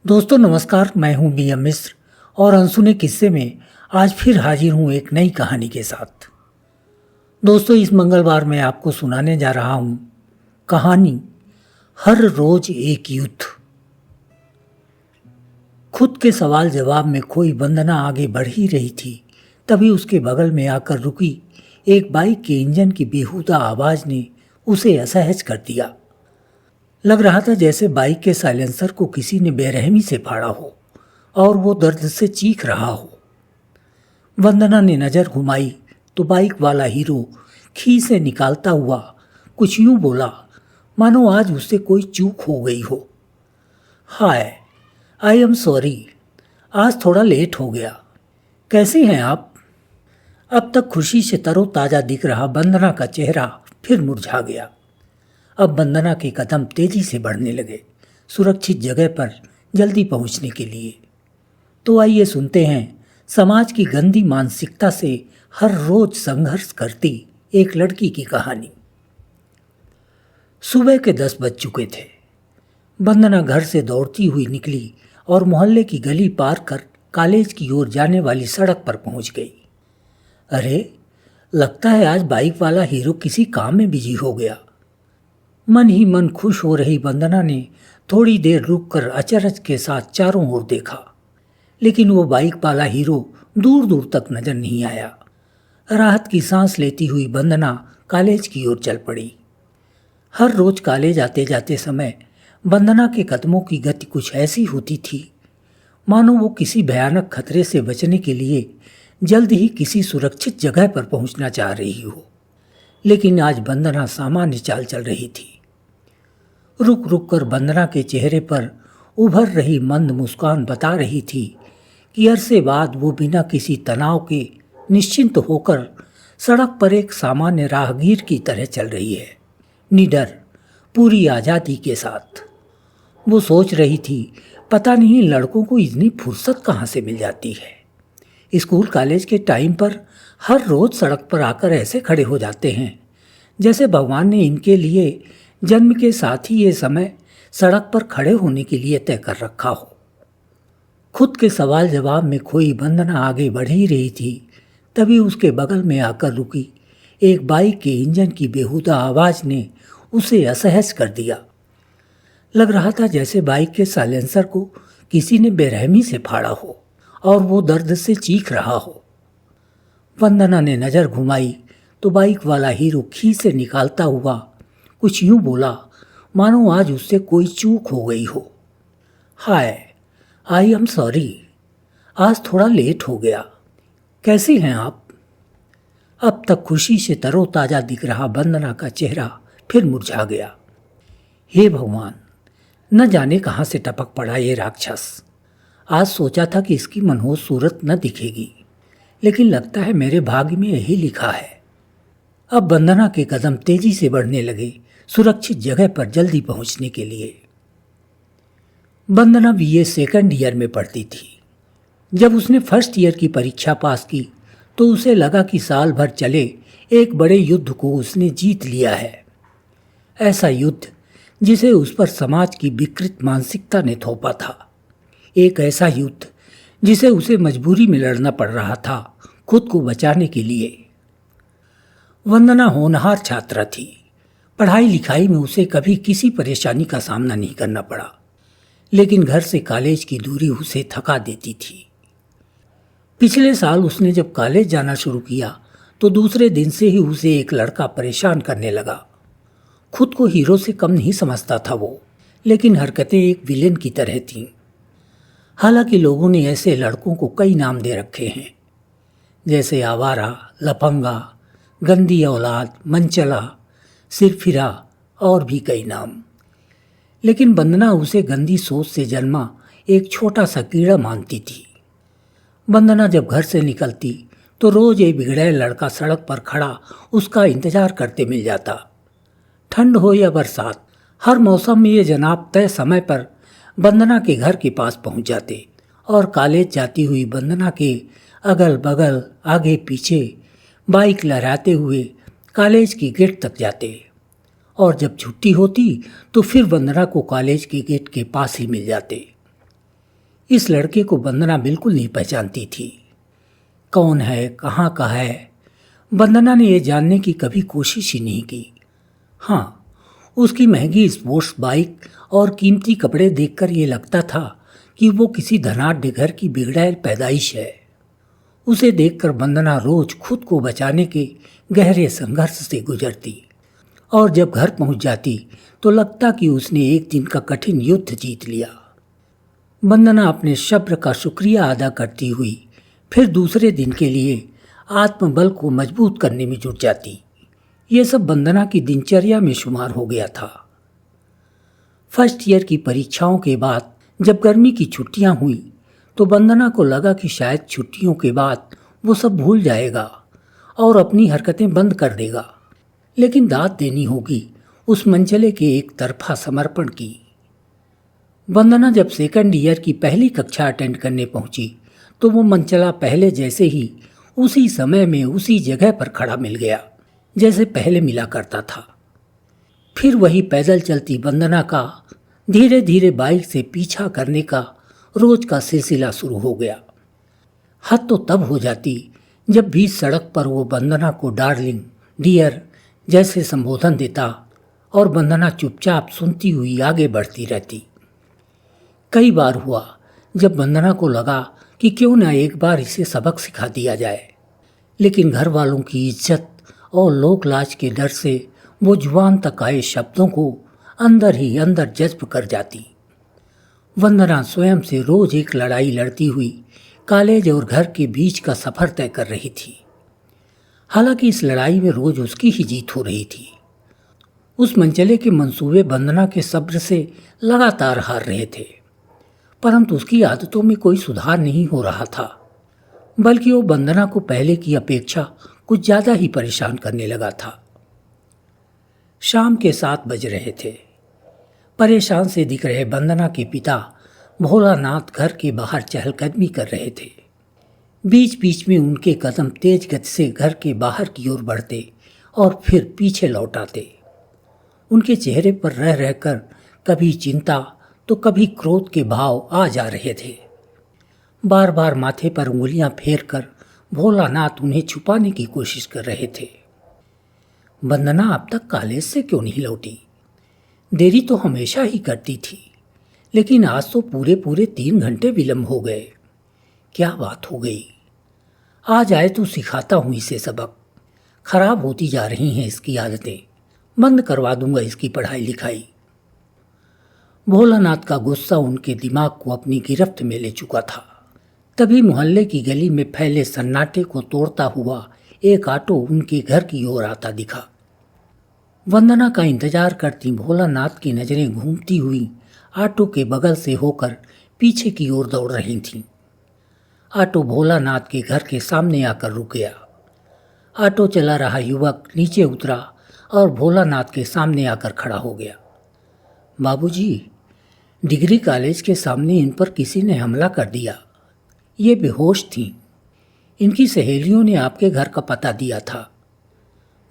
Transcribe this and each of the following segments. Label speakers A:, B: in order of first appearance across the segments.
A: दोस्तों नमस्कार, मैं हूं बी.एम. मिश्र और अनसुने किस्से में आज फिर हाजिर हूं एक नई कहानी के साथ। दोस्तों इस मंगलवार मैं आपको सुनाने जा रहा हूं कहानी हर रोज एक युद्ध। खुद के सवाल जवाब में खोई वंदना आगे बढ़ ही रही थी, तभी उसके बगल में आकर रुकी एक बाइक के इंजन की बेहुदा आवाज ने उसे असहज कर दिया। लग रहा था जैसे बाइक के साइलेंसर को किसी ने बेरहमी से फाड़ा हो और वो दर्द से चीख रहा हो। वंदना ने नजर घुमाई तो बाइक वाला हीरो खी से निकालता हुआ कुछ यूं बोला मानो आज उससे कोई चूक हो गई हो। हाय, आई एम सॉरी, आज थोड़ा लेट हो गया। कैसी हैं आप? अब तक खुशी से तरोताजा दिख रहा वंदना का चेहरा फिर मुरझा गया। अब वंदना के कदम तेजी से बढ़ने लगे, सुरक्षित जगह पर जल्दी पहुंचने के लिए। तो आइए सुनते हैं समाज की गंदी मानसिकता से हर रोज संघर्ष करती एक लड़की की कहानी। सुबह के 10 बज चुके थे। वंदना घर से दौड़ती हुई निकली और मोहल्ले की गली पार कर कॉलेज की ओर जाने वाली सड़क पर पहुंच गई। अरे, लगता है आज बाइक वाला हीरो किसी काम में बिजी हो गया। मन ही मन खुश हो रही वंदना ने थोड़ी देर रुककर अचरज के साथ चारों ओर देखा, लेकिन वो बाइक वाला हीरो दूर दूर तक नजर नहीं आया। राहत की सांस लेती हुई वंदना कॉलेज की ओर चल पड़ी। हर रोज कॉलेज आते जाते समय वंदना के कदमों की गति कुछ ऐसी होती थी मानो वो किसी भयानक खतरे से बचने के लिए जल्द ही किसी सुरक्षित जगह पर पहुंचना चाह रही हो। लेकिन आज वंदना सामान्य चाल चल रही थी। रुक रुक कर वंदना के चेहरे पर उभर रही मंद मुस्कान बता रही थी कि अरसे बाद वो बिना किसी तनाव के निश्चिंत होकर सड़क पर एक सामान्य राहगीर की तरह चल रही है, निडर, पूरी आज़ादी के साथ। वो सोच रही थी, पता नहीं लड़कों को इतनी फुर्सत कहाँ से मिल जाती है। स्कूल कॉलेज के टाइम पर हर रोज सड़क पर आकर ऐसे खड़े हो जाते हैं जैसे भगवान ने इनके लिए जन्म के साथ ही ये समय सड़क पर खड़े होने के लिए तय कर रखा हो। खुद के सवाल जवाब में खोई वंदना आगे बढ़ ही रही थी, तभी उसके बगल में आकर रुकी एक बाइक के इंजन की बेहुदा आवाज ने उसे असहज कर दिया। लग रहा था जैसे बाइक के साइलेंसर को किसी ने बेरहमी से फाड़ा हो और वो दर्द से चीख रहा हो। वंदना ने नजर घुमाई तो बाइक वाला हीरो खी से निकालता हुआ कुछ यूं बोला मानो आज उससे कोई चूक हो गई हो। हाय, आई एम सॉरी, आज थोड़ा लेट हो गया। कैसी हैं आप? अब तक खुशी से तरोताजा दिख रहा वंदना का चेहरा फिर मुरझा गया। हे भगवान, न जाने कहाँ से टपक पड़ा ये राक्षस। आज सोचा था कि इसकी मनहूस सूरत न दिखेगी, लेकिन लगता है मेरे भाग्य में यही लिखा है। अब वंदना के कदम तेजी से बढ़ने लगे, सुरक्षित जगह पर जल्दी पहुंचने के लिए। वंदना बीए सेकंड ईयर में पढ़ती थी। जब उसने फर्स्ट ईयर की परीक्षा पास की तो उसे लगा कि साल भर चले एक बड़े युद्ध को उसने जीत लिया है। ऐसा युद्ध जिसे उस पर समाज की विकृत मानसिकता ने थोपा था। एक ऐसा युद्ध जिसे उसे मजबूरी में लड़ना पड़ रहा था खुद को बचाने के लिए। वंदना होनहार छात्रा थी। पढ़ाई लिखाई में उसे कभी किसी परेशानी का सामना नहीं करना पड़ा, लेकिन घर से कॉलेज की दूरी उसे थका देती थी। पिछले साल उसने जब कॉलेज जाना शुरू किया तो दूसरे दिन से ही उसे एक लड़का परेशान करने लगा। खुद को हीरो से कम नहीं समझता था वो, लेकिन हरकतें एक विलेन की तरह थीं। हालांकि लोगों ने ऐसे लड़कों को कई नाम दे रखे हैं, जैसे आवारा, लफंगा, गंदी औलाद, मनचला, सिरफिरा और भी कई नाम। लेकिन वंदना उसे गंदी सोच से जन्मा एक छोटा सा कीड़ा मानती थी। वंदना जब घर से निकलती तो रोज एक बिगड़ैल लड़का सड़क पर खड़ा उसका इंतजार करते मिल जाता। ठंड हो या बरसात, हर मौसम में ये जनाब तय समय पर वंदना के घर के पास पहुंच जाते और कॉलेज जाती हुई वंदना के अगल बगल, आगे पीछे बाइक लहराते हुए कॉलेज की गेट तक जाते और जब छुट्टी होती तो फिर वंदना को कॉलेज के गेट के पास ही मिल जाते। इस लड़के को वंदना बिल्कुल नहीं पहचानती थी। कौन है, कहाँ का है, वंदना ने यह जानने की कभी कोशिश ही नहीं की। हाँ, उसकी महंगी स्पोर्ट्स बाइक और कीमती कपड़े देखकर ये लगता था कि वो किसी धनाढ्य घर की बिगड़ैल पैदाइश है। उसे देखकर वंदना रोज खुद को बचाने के गहरे संघर्ष से गुजरती और जब घर पहुंच जाती तो लगता कि उसने एक दिन का कठिन युद्ध जीत लिया। वंदना अपने सब्र का शुक्रिया अदा करती हुई फिर दूसरे दिन के लिए आत्मबल को मजबूत करने में जुट जाती। ये सब वंदना की दिनचर्या में शुमार हो गया था। फर्स्ट ईयर की परीक्षाओं के बाद जब गर्मी की छुट्टियां हुई तो वंदना को लगा कि शायद छुट्टियों के बाद वो सब भूल जाएगा और अपनी हरकतें बंद कर देगा, लेकिन दाद देनी होगी उस मंचले के एक तरफा समर्पण की। वंदना जब सेकंड ईयर की पहली कक्षा अटेंड करने पहुंची तो वो मंचला पहले जैसे ही उसी समय में उसी जगह पर खड़ा मिल गया जैसे पहले मिला करता था। फिर वही पैदल चलती वंदना का धीरे धीरे बाइक से पीछा करने का रोज का सिलसिला शुरू हो गया। हद तो तब हो जाती जब बीच सड़क पर वो वंदना को डार्लिंग, डियर जैसे संबोधन देता और वंदना चुपचाप सुनती हुई आगे बढ़ती रहती। कई बार हुआ जब वंदना को लगा कि क्यों न एक बार इसे सबक सिखा दिया जाए, लेकिन घर वालों की इज्जत और लोक लाज के डर से वो जुबान तक आए शब्दों को अंदर ही अंदर जज्ब कर जाती। वंदना स्वयं से रोज एक लड़ाई लड़ती हुई कॉलेज और घर के बीच का सफर तय कर रही थी। हालांकि इस लड़ाई में रोज उसकी ही जीत हो रही थी। उस मंचले के मंसूबे वंदना के सब्र से लगातार हार रहे थे, परंतु उसकी आदतों में कोई सुधार नहीं हो रहा था, बल्कि वो वंदना को पहले की अपेक्षा कुछ ज्यादा ही परेशान करने लगा था। शाम के 7 बज रहे थे। परेशान से दिख रहे वंदना के पिता भोलानाथ घर के बाहर चहलकदमी कर रहे थे। बीच बीच में उनके कदम तेज गति से घर के बाहर की ओर बढ़ते और फिर पीछे लौट आते। उनके चेहरे पर रह रहकर कभी चिंता तो कभी क्रोध के भाव आ जा रहे थे। बार बार माथे पर उंगलियां फेरकर भोलानाथ उन्हें छुपाने की कोशिश कर रहे थे। वंदना अब तक कॉलेज से क्यों नहीं लौटी? देरी तो हमेशा ही करती थी, लेकिन आज तो पूरे पूरे 3 घंटे विलंब हो गए। क्या बात हो गई? आज आए तो सिखाता हूं इसे सबक। खराब होती जा रही हैं इसकी आदतें। बंद करवा दूंगा इसकी पढ़ाई लिखाई। भोलानाथ का गुस्सा उनके दिमाग को अपनी गिरफ्त में ले चुका था। तभी मोहल्ले की गली में फैले सन्नाटे को तोड़ता हुआ एक ऑटो उनके घर की ओर आता दिखा। वंदना का इंतजार करती भोलानाथ की नजरें घूमती हुई ऑटो के बगल से होकर पीछे की ओर दौड़ रही थीं। ऑटो भोलानाथ के घर के सामने आकर रुक गया। ऑटो चला रहा युवक नीचे उतरा और भोलानाथ के सामने आकर खड़ा हो गया। बाबूजी, डिग्री कॉलेज के सामने इन पर किसी ने हमला कर दिया। ये बेहोश थीं। इनकी सहेलियों ने आपके घर का पता दिया था।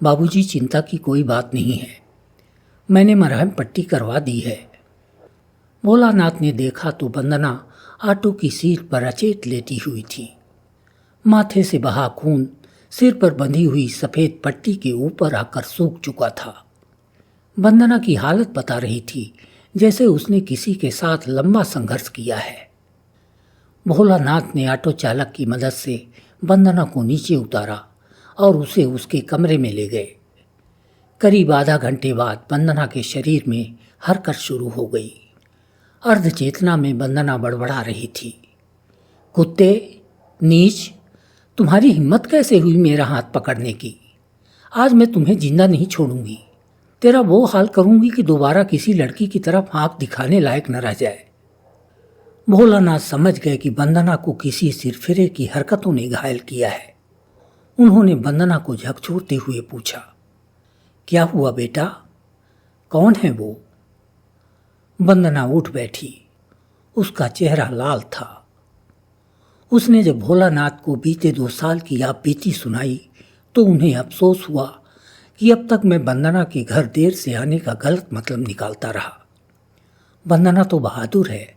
A: बाबूजी, चिंता की कोई बात नहीं है। मैंने मरहम पट्टी करवा दी है। भोलानाथ ने देखा तो वंदना ऑटो की सीट पर अचेत लेटी हुई थी। माथे से बहा खून सिर पर बंधी हुई सफेद पट्टी के ऊपर आकर सूख चुका था। वंदना की हालत बता रही थी जैसे उसने किसी के साथ लंबा संघर्ष किया है। भोलानाथ ने ऑटो चालक की मदद से वंदना को नीचे उतारा और उसे उसके कमरे में ले गए। करीब आधा घंटे बाद वंदना के शरीर में हरकत शुरू हो गई। अर्ध चेतना में वंदना बड़बड़ा रही थी। कुत्ते, नीच, तुम्हारी हिम्मत कैसे हुई मेरा हाथ पकड़ने की? आज मैं तुम्हें जिंदा नहीं छोड़ूंगी। तेरा वो हाल करूंगी कि दोबारा किसी लड़की की तरफ आंख दिखाने लायक न रह जाए। भोलानाथ समझ गए कि वंदना को किसी सिरफिरे की हरकतों ने घायल किया है। उन्होंने वंदना को झकझोरते हुए पूछा, क्या हुआ बेटा? कौन है वो? वंदना उठ बैठी। उसका चेहरा लाल था। उसने जब भोलानाथ को बीते 2 साल की आप बीती सुनाई तो उन्हें अफसोस हुआ कि अब तक मैं वंदना के घर देर से आने का गलत मतलब निकालता रहा। वंदना तो बहादुर है,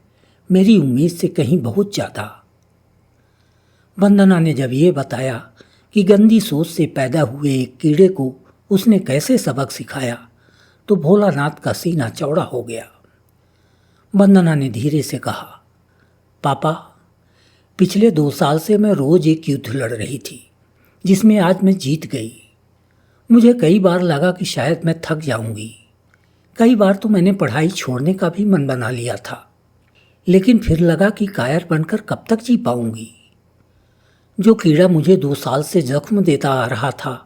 A: मेरी उम्मीद से कहीं बहुत ज़्यादा। वंदना ने जब ये बताया कि गंदी सोच से पैदा हुए एक कीड़े को उसने कैसे सबक सिखाया, तो भोलानाथ का सीना चौड़ा हो गया। वंदना ने धीरे से कहा, पापा, पिछले 2 साल से मैं रोज एक युद्ध लड़ रही थी, जिसमें आज मैं जीत गई। मुझे कई बार लगा कि शायद मैं थक जाऊंगी। कई बार तो मैंने पढ़ाई छोड़ने का भी मन बना लिया था, लेकिन फिर लगा कि कायर बनकर कब तक जी पाऊंगी। जो कीड़ा मुझे 2 साल से जख्म देता आ रहा था,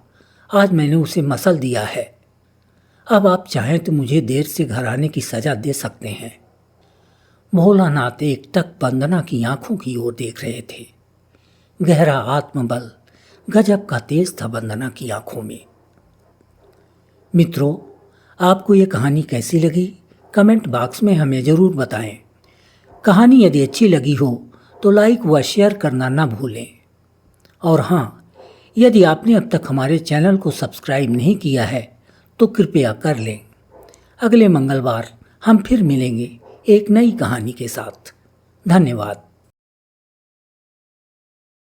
A: आज मैंने उसे मसल दिया है। अब आप चाहें तो मुझे देर से घर आने की सजा दे सकते हैं। भोलानाथ एकटक वंदना की आंखों की ओर देख रहे थे। गहरा आत्मबल गजब का तेज था वंदना की आंखों में। मित्रों, आपको ये कहानी कैसी लगी कमेंट बॉक्स में हमें ज़रूर बताएं। कहानी यदि अच्छी लगी हो तो लाइक व शेयर करना ना भूलें। और हाँ, यदि आपने अब तक हमारे चैनल को सब्सक्राइब नहीं किया है तो कृपया कर लें। अगले मंगलवार हम फिर मिलेंगे एक नई कहानी के साथ। धन्यवाद।